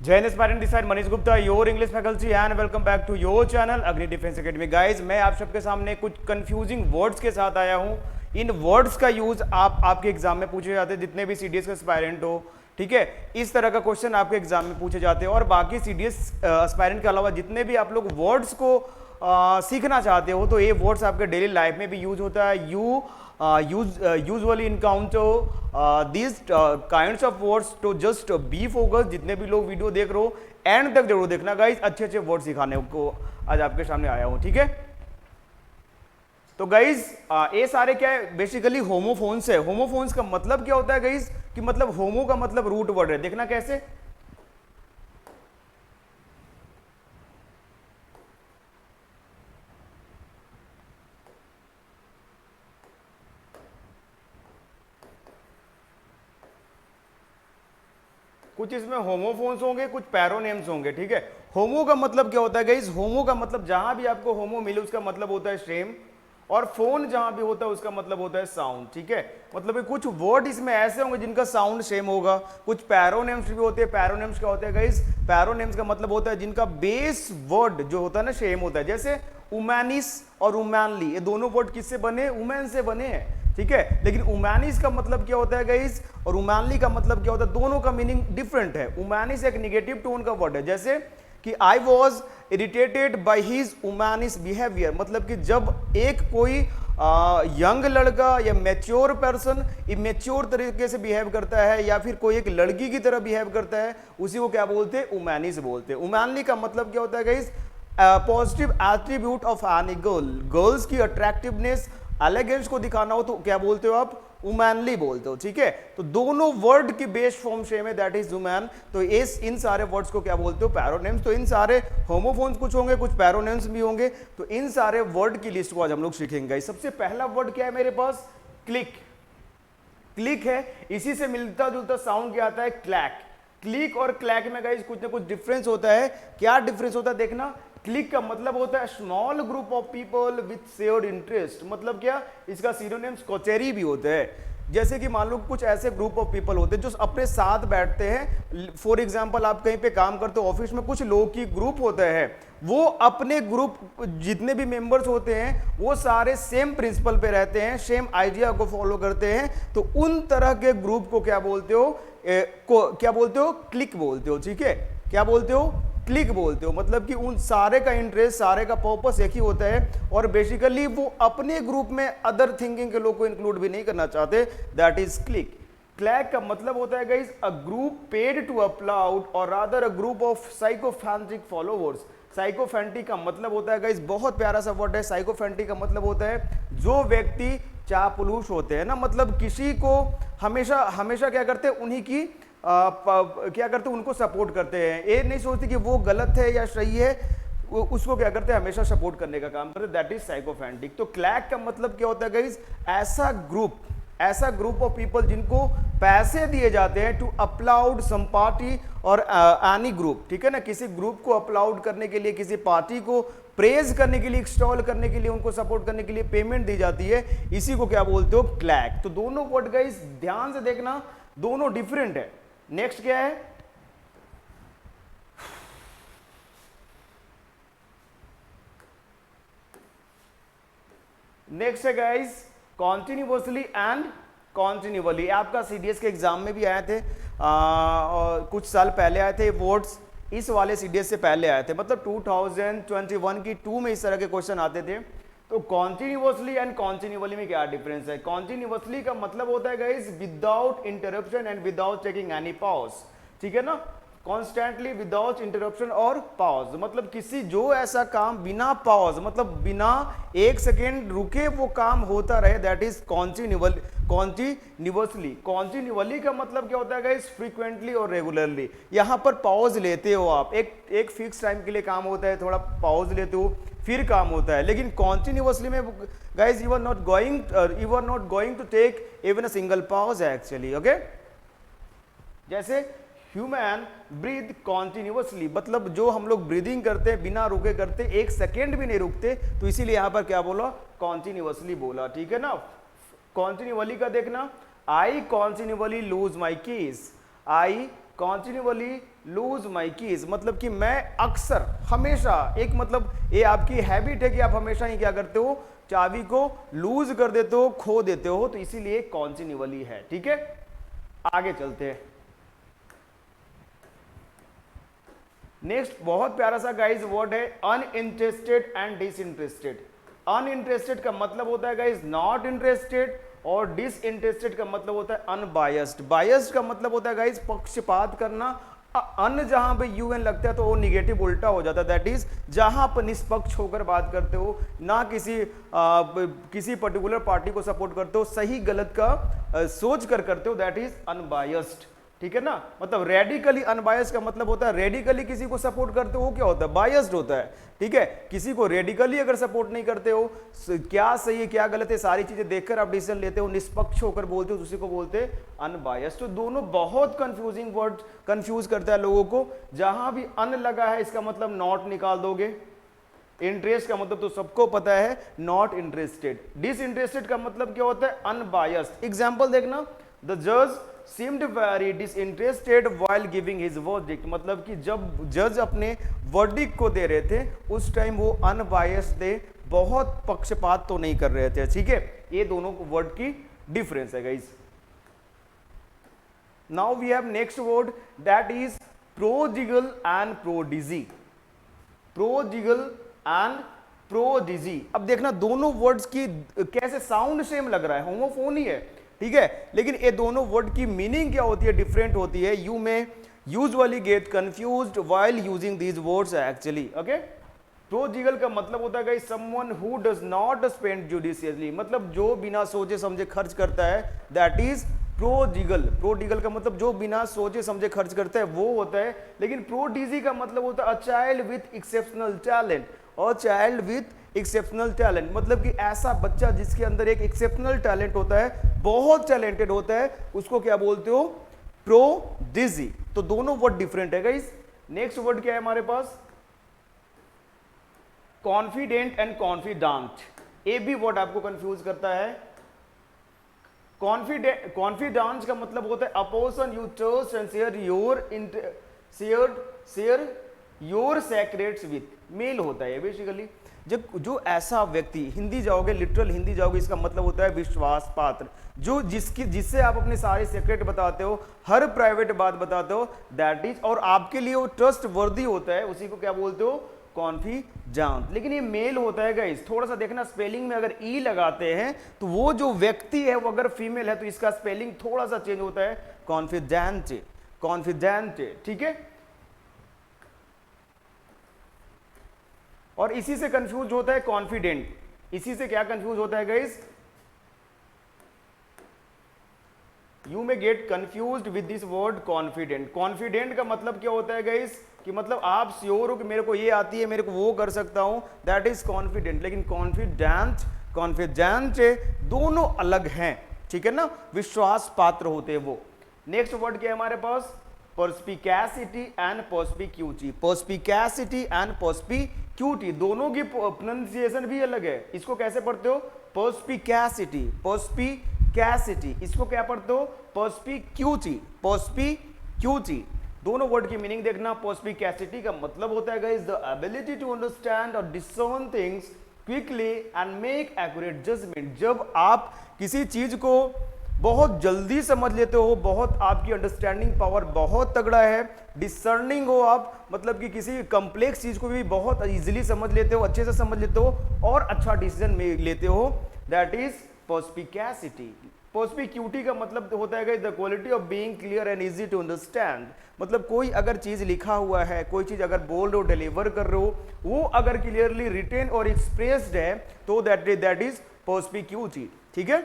Jain aspirant this side Manish Gupta your English faculty and welcome back to your channel Agni defence academy. Guys मैं आप सबके सामने कुछ कंफ्यूजिंग वर्ड्स के साथ आया हूं। इन वर्ड्स का यूज आपके एग्जाम में पूछे जाते हैं, जितने भी सीडीएस के एस्पायरेंट हो, ठीक है, इस तरह का क्वेश्चन आपके एग्जाम में पूछे जाते हैं। और बाकी सीडीएस एस्पायरेंट के अलावा जितने भी आप लोग वर्ड्स को सीखना चाहते हो, तो ये वर्ड्स आपके डेली लाइफ में भी यूज होता है। You usually encounter these kinds of words, तो just be focused। जितने भी लोग वीडियो देख रहे हो एंड तक जरूर देखना गाइस, अच्छे अच्छे वर्ड सिखाने को आज आपके सामने आया हूं, ठीक है। तो गाइस ये सारे क्या है, बेसिकली होमोफोन्स है। होमोफोन्स का मतलब क्या होता है गाइस, कि मतलब होमो का मतलब रूट वर्ड है। देखना कैसे, कुछ इसमें होमोफोन्स होंगे, कुछ पैरोनेम्स होंगे, ठीक है। होमो का मतलब क्या होता है गाइस, होमो का मतलब जहां भी आपको होमो मिले उसका मतलब होता है सेम, और फोन जहां भी होता है उसका मतलब होता है साउंड, ठीक है। मतलब कुछ वर्ड इसमें ऐसे होंगे जिनका साउंड सेम होगा। कुछ पैरोनेम्स भी होते हैं। पैरोनेम्स क्या होते हैं गाइस, पैरोनेम्स का मतलब होता है जिनका बेस वर्ड जो होता है ना सेम होता है। जैसे उमैनिस और उमैनली, ये दोनों वर्ड किससे बने, उमैन से बने हैं, ठीक है। लेकिन उमैनिस का मतलब क्या होता है गाइस, और उमैनली का मतलब क्या होता है, दोनों का मीनिंग डिफरेंट है। उमैनिस एक निगेटिव टोन का वर्ड है, जैसे कि I was irritated by his womanish behaviour, मतलब कि जब एक कोई यंग लड़का या मैच्योर पर्सन इमेच्योर तरीके से बिहेव करता है, या फिर कोई एक लड़की की तरह बिहेव करता है, उसी को क्या बोलते हैं, उमैनिस बोलते हैं। उमैनली का मतलब क्या होता है guys, positive attribute of any girl, girls की अट्रैक्टिवनेस एलिगेंस को दिखाना हो तो क्या बोलते हो आप, उमैनली बोलते हो, ठीक है। तो दोनों वर्ड की बेस फॉर्म सेम है, दैट इज उमैन। तो इस इन सारे वर्ड्स को क्या बोलते हो, पैरोनेम्स। तो इन सारे होमोफोन्स कुछ होंगे, कुछ पैरोनेम्स भी होंगे। तो इन सारे वर्ड की लिस्ट को आज हम लोग सीखेंगे। सबसे पहला वर्ड क्या है मेरे पास, क्लिक। क्लिक है, इसी से मिलता जुलता साउंड क्या आता है, क्लैक। क्लिक और क्लैक में गाइस कुछ ना कुछ डिफरेंस होता है। क्या डिफरेंस होता है देखना। क्लिक का मतलब होता है small group of people with shared interest. मतलब क्या, इसका सिनोनिम्स कोचेरी भी होते हैं। जैसे कि मान लो कुछ ऐसे ग्रुप ऑफ पीपल होते हैं जो अपने साथ बैठते हैं। फॉर एग्जांपल आप कहीं पे काम करते हो, ऑफिस में कुछ लोग की ग्रुप होता है, वो अपने ग्रुप जितने भी मेंबर्स होते हैं वो सारे सेम प्रिंसिपल पे रहते हैं, सेम आइडिया को फॉलो करते हैं। तो उन तरह के ग्रुप को क्या बोलते हो, क्या बोलते हो, क्लिक बोलते हो, ठीक है। क्या बोलते हो, क्लिक बोलते हो। मतलब कि उन सारे का इंटरेस्ट, सारे का पर्पस एक ही होता है, और बेसिकली वो अपने ग्रुप में अदर थिंकिंग के लोग को इंक्लूड भी नहीं करना चाहते, दैट इज क्लिक। क्लैक का मतलब होता है guys a group paid to applaud और rather a group of sycophantic followers. Sycophantic का मतलब होता है गाइस, बहुत प्यारा सा वर्ड है। साइकोफैंटिक का मतलब होता है जो व्यक्ति चापलूस होते हैं ना, मतलब किसी को हमेशा हमेशा क्या करते हैं, उन्हीं की क्या करते हैं, उनको सपोर्ट करते हैं। ये नहीं सोचते कि वो गलत है या सही है, उसको क्या करते हैं, हमेशा सपोर्ट करने का काम करते हैं, दैट इज साइकोफैंटिक। तो क्लैक का मतलब क्या होता है गाइस, ऐसा ग्रुप ऑफ पीपल जिनको पैसे दिए जाते हैं टू अपलाउड सम पार्टी और एनी ग्रुप, ठीक है ना। किसी ग्रुप को अपलाउड करने के लिए, किसी पार्टी को प्रेज करने के लिए, एक्सटॉल करने के लिए, उनको सपोर्ट करने के लिए पेमेंट दी जाती है, इसी को क्या बोलते हो, क्लैक। तो दोनों वर्ड गाइस ध्यान से देखना, दोनों डिफरेंट है। नेक्स्ट क्या है, नेक्स्ट है गाइस कॉन्टिन्यूअसली एंड कॉन्टिन्यूअली। आपका सीडीएस के एग्जाम में भी आए थे, और कुछ साल पहले आए थे वर्ड्स, इस वाले सीडीएस से पहले आए थे, मतलब 2021 की 2 में इस तरह के क्वेश्चन आते थे। तो कॉन्टिन्यूअसली एंड कॉन्टिन्यूअली में क्या डिफरेंस है। कॉन्टिन्यूअसली का मतलब होता है guys without interruption and without taking any pause, ठीक है ना। कॉन्स्टेंटली विदाउट इंटरप्शन और पॉज, मतलब किसी जो ऐसा काम बिना पॉज, मतलब बिना एक सेकेंड रुके वो काम होता रहे, दैट इज कॉन्टिन्यूअसली। कॉन्टिन्यूअली का मतलब क्या होता है गाइस, फ्रीक्वेंटली और रेगुलरली। यहां पर पॉज लेते हो आप, एक फिक्स टाइम के लिए काम होता है, थोड़ा पॉज लेते हो फिर काम होता है। लेकिन कॉन्टिन्यूअसली में guys you are not going to take even a single pause actually, okay. जैसे ह्यूमन ब्रीथ कॉन्टिन्यूअसली, मतलब जो हम लोग ब्रीदिंग करते हैं बिना रुके करते, एक सेकेंड भी नहीं रुकते, तो इसीलिए यहां पर क्या बोला, कॉन्टिन्यूअसली बोला, ठीक है ना। कॉन्टिन्यूअली का देखना, I continually lose my keys, I continually lose my keys, मतलब कि मैं अक्सर हमेशा, एक मतलब ये आपकी हैबिट है कि आप हमेशा ही क्या करते हो, चाबी को लूज कर देते हो, खो देते हो, तो इसीलिए कॉन्टिन्यूअली है। ठीक है, आगे चलते हैं। नेक्स्ट बहुत प्यारा सा गाइज वर्ड है अनइंटरेस्टेड एंड डिसइंटरेस्टेड। अनइंटरेस्टेड का मतलब होता है गाइज नॉट इंटरेस्टेड, और डिसइंटरेस्टेड का मतलब होता है अनबायस्ड। बायस्ड का मतलब होता है गाइज पक्षपात करना। अन जहां पे यूएन लगता है तो वो निगेटिव उल्टा हो जाता है, दैट इज जहां पर निष्पक्ष होकर बात करते हो, ना किसी पर्टिकुलर पार्टी को सपोर्ट करते हो, सही गलत का सोच कर करते हो, दैट इज अनबायस्ड। ठीक है ना, मतलब रेडिकली अनबायस्ड का मतलब होता है रेडिकली किसी को सपोर्ट करते हो, क्या होता है, बायस्ड होता है। ठीक है, किसी को रेडिकली अगर सपोर्ट नहीं करते हो, क्या सही है क्या गलत है सारी चीजें देखकर आप डिसीजन लेते हो, निष्पक्ष होकर बोलते हो, उसी को बोलते हैं अनबायस्ड। तो दोनों बहुत कंफ्यूजिंग वर्ड, कंफ्यूज करता है लोगों को। जहां भी अन लगा है इसका मतलब नॉट निकाल दोगे, इंटरेस्ट का मतलब तो सबको पता है नॉट इंटरेस्टेड, डिसइंटरेस्टेड का मतलब क्या होता है अनबायस्ड। एग्जांपल देखना, द जज seemed very disinterested while giving his verdict, मतलब कि जब जज अपने वर्डिक्ट को दे रहे थे उस टाइम वो अनबायस्ड थे, बहुत पक्षपात तो नहीं कर रहे थे। ठीक है, ये दोनों वर्ड की डिफरेंस है guys. Now we have next word that is prodigal and prodigy. Prodigal and prodigy, अब देखना दोनों वर्ड्स की कैसे साउंड सेम लग रहा है, होमोफोनी है। ठीक है, लेकिन ये दोनों वर्ड की मीनिंग क्या होती है, डिफरेंट होती है। You may usually get confused while using these words actually. Okay, prodigal का मतलब होता है someone who does not spend judiciously, मतलब जो बिना सोचे समझे खर्च करता है, दैट इज प्रोजिगल। प्रोडिगल का मतलब जो बिना सोचे समझे खर्च करता है वो होता है। लेकिन प्रोडिजी का मतलब होता है a child with exceptional talent, और चाइल्ड विथ एक्सेप्शनल टैलेंट मतलब कि ऐसा बच्चा जिसके अंदर एक एक्सेप्शनल टैलेंट होता है, बहुत टैलेंटेड होता है, उसको क्या बोलते हो, प्रोडिजी। तो दोनों वर्ड डिफरेंट है गाइस। नेक्स्ट वर्ड क्या है हमारे पास, कॉन्फिडेंट एंड कॉन्फिडेंट। ये भी वर्ड आपको कंफ्यूज करता है। कॉन्फिडेंस का मतलब होता है a person you trust and share your secrets with, मेल होता है बेसिकली। जब जो ऐसा व्यक्ति, हिंदी जाओगे लिटरल हिंदी जाओगे, इसका मतलब होता है विश्वास पात्र, जो जिससे आप अपने सारे सीक्रेट बताते हो, हर प्राइवेट बात बताते हो, दैट इज, और आपके लिए वो ट्रस्ट वर्दी होता है, उसी को क्या बोलते हो, कॉन्फिडेंट। लेकिन ये मेल होता है गाइस, थोड़ा सा देखना स्पेलिंग में अगर ई लगाते हैं तो वो जो व्यक्ति है वो अगर फीमेल है तो इसका स्पेलिंग थोड़ा सा चेंज होता है, कॉन्फिडेंट, कॉन्फिडेंट। ठीक है, और इसी से कंफ्यूज होता है कॉन्फिडेंट। इसी से क्या कंफ्यूज होता है guys, you may gate confused with this word confident. Confident का मतलब क्या होता है गाइस, कि मतलब आप श्योर हो कि मेरे को ये आती है, मेरे को वो कर सकता हूं, दैट इज कॉन्फिडेंट। लेकिन कॉन्फिडेंट, कॉन्फिडेंट दोनों अलग हैं। ठीक है ना, विश्वास पात्र होते हैं वो। नेक्स्ट वर्ड क्या है हमारे पास, पर्सपिकैसिटी एंड पर्सपिक्यूटी। पर्सपिकैसिटी एंड पर्सपिक्यूटी दोनों की प्रोनाउंसिएशन भी अलग है। इसको कैसे पढ़ते हो, पर्सपिकैसिटी, पर्सपिकैसिटी। इसको क्या पढ़ते हो, पर्सपिक्यूटी, पर्सपिक्यूटी। दोनों वर्ड की मीनिंग देखना। पर्सपिकैसिटी का मतलब होता है guys the ability to understand और discern things quickly and make accurate judgement. जब आप किसी चीज को बहुत जल्दी समझ लेते हो, बहुत आपकी अंडरस्टैंडिंग पावर बहुत तगड़ा है, डिसर्निंग हो आप, मतलब कि किसी कॉम्प्लेक्स चीज को भी बहुत इजीली समझ लेते हो, अच्छे से समझ लेते हो और अच्छा डिसीजन लेते हो, दैट इज पर्सपिकैसिटी। पर्सपिक्यूटी का मतलब होता है the quality of being clear and easy to understand. मतलब कोई अगर चीज लिखा हुआ है, कोई चीज अगर बोल रहे हो, डिलीवर कर रहे हो, वो अगर क्लियरली रिटेन और एक्सप्रेस्ड है तो दैट इज पर्सपिक्यूटी। ठीक है,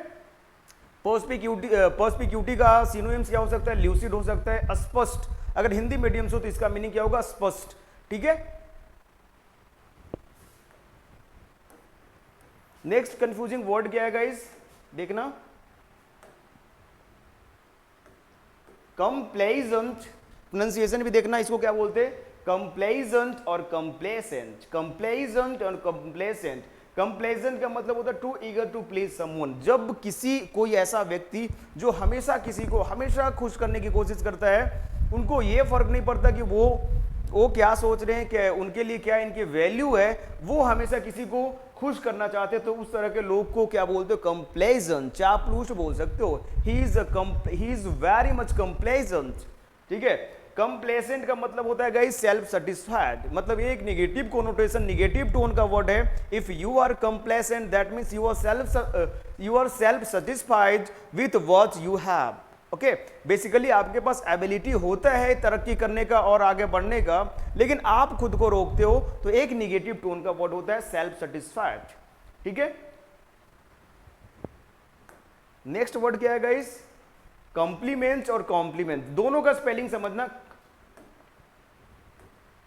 पर्सपिक्यूटी का सिनोनिम्स क्या हो सकता है, ल्यूसिड हो सकता है, स्पष्ट। अगर हिंदी मीडियम से हो तो इसका मीनिंग क्या होगा, स्पष्ट। ठीक है, नेक्स्ट कंफ्यूजिंग वर्ड क्या है गाइस, देखना, कंप्लेजेंट। प्रोनाउंसिएशन भी देखना, इसको क्या बोलते हैं, कंप्लेजेंट और कंप्लेसेंट। कंप्लेजेंट और कंप्लेसेंट। कंप्लेजेंट का मतलब होता है too eager to please someone. जब कोई ऐसा व्यक्ति जो हमेशा किसी को हमेशा खुश करने की कोशिश करता है, उनको ये फर्क नहीं पड़ता कि वो क्या सोच रहे हैं, कि उनके लिए क्या इनकी वैल्यू है, वो हमेशा किसी को खुश करना चाहते हैं। तो उस तरह के लोग को क्या बोलते हो, कंप्लेजेंट, चापलूस बोल सकते हो। ही इज वेरी मच कंप्लेजेंट, ठीक है। कंप्लेसेंट का मतलब होता है गाइस सेल्फ सेटिस्फाइड, मतलब एक नेगेटिव कोनोटेशन, नेगेटिव टोन का वर्ड है। If you are complacent that means you are self satisfied with what you have. Okay, basically आपके पास एबिलिटी होता है तरक्की करने का और आगे बढ़ने का, लेकिन आप खुद को रोकते हो, तो एक निगेटिव टोन का वर्ड होता है सेल्फ सेटिस्फाइड, ठीक है। नेक्स्ट वर्ड क्या है गाइस, कॉम्प्लीमेंट्स और कॉम्प्लीमेंट, दोनों का स्पेलिंग समझना।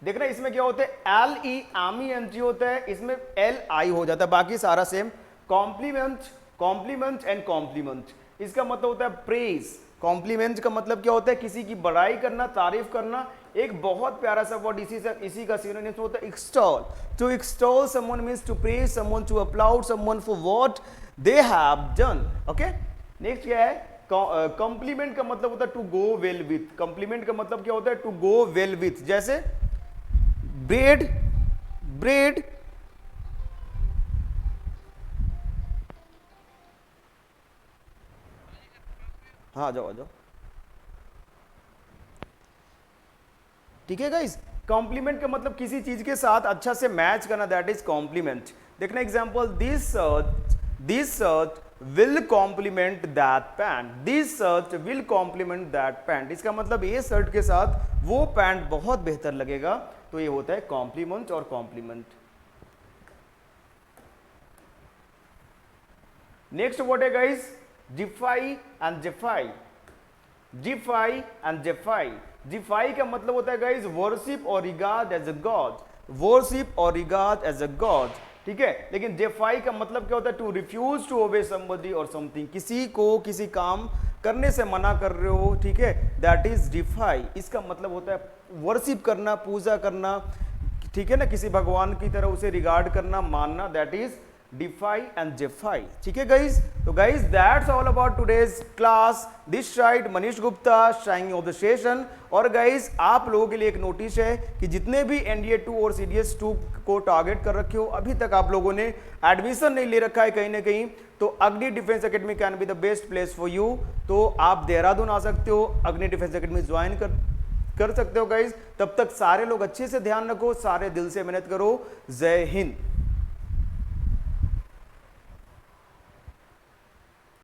देखना इसमें क्या होता है, LEMENT होता है, इसमें LI हो जाता है, बाकी सारा same. Compliment, complement and compliment, इसका मतलब होता है प्रेज। कॉम्प्लीमेंट का मतलब क्या होता है, किसी की बड़ाई करना, तारीफ करना। एक बहुत प्यारा सा वर्ड इसी का सिनोनिम होता है extol. To extol someone means to praise someone, to applaud someone for what they have done. Okay, next क्या है, कॉम्प्लीमेंट का मतलब होता है to go well with. Complement का मतलब क्या होता है, टू गो वेल विथ। जैसे ब्रेड, ब्रेड, हाँ आ जाओ, ठीक है गाइस। कॉम्प्लीमेंट का मतलब किसी चीज के साथ अच्छा से मैच करना, दैट इज कॉम्प्लीमेंट। देखना example, this shirt will complement that pant, this shirt will complement that pant. इसका मतलब ये शर्ट के साथ वो पैंट बहुत बेहतर लगेगा। तो ये होता है कॉम्प्लीमेंट और कॉम्प्लीमेंट। नेक्स्ट वर्ड है guys, deify and defy. Deify and defy, deify का मतलब होता है गाइस वर्शिप और regard as a god, worship और रिगार्ड एज अ गॉड, ठीक है। लेकिन जेफाई का मतलब क्या होता है, to refuse to obey somebody और समथिंग, किसी को किसी काम करने से मना कर रहे हो, ठीक है, दैट इज डिफाई। इसका मतलब होता है वर्शिप करना, पूजा करना, ठीक है ना, किसी भगवान की तरह उसे रिगार्ड करना, मानना, दैट इज डिफाई एंड जेफाई, ठीक है गाइज। तो guys that's all about today's class. This side Manish Gupta signing off the session. और गाइज आप लोगों के लिए एक नोटिस है कि जितने भी NDA 2 और CDS 2 को टारगेट कर रखे हो, अभी तक आप लोगों ने एडमिशन नहीं ले रखा है कहीं ना कहीं, तो अग्नि defence academy can be the best place for you. तो आप देहरादून आ सकते हो, अग्नि डिफेंस एकेडमी ज्वाइन कर सकते हो गाइज। तब तक सारे लोग अच्छे से ध्यान रखो, सारे दिल से मेहनत करो। जय हिंद।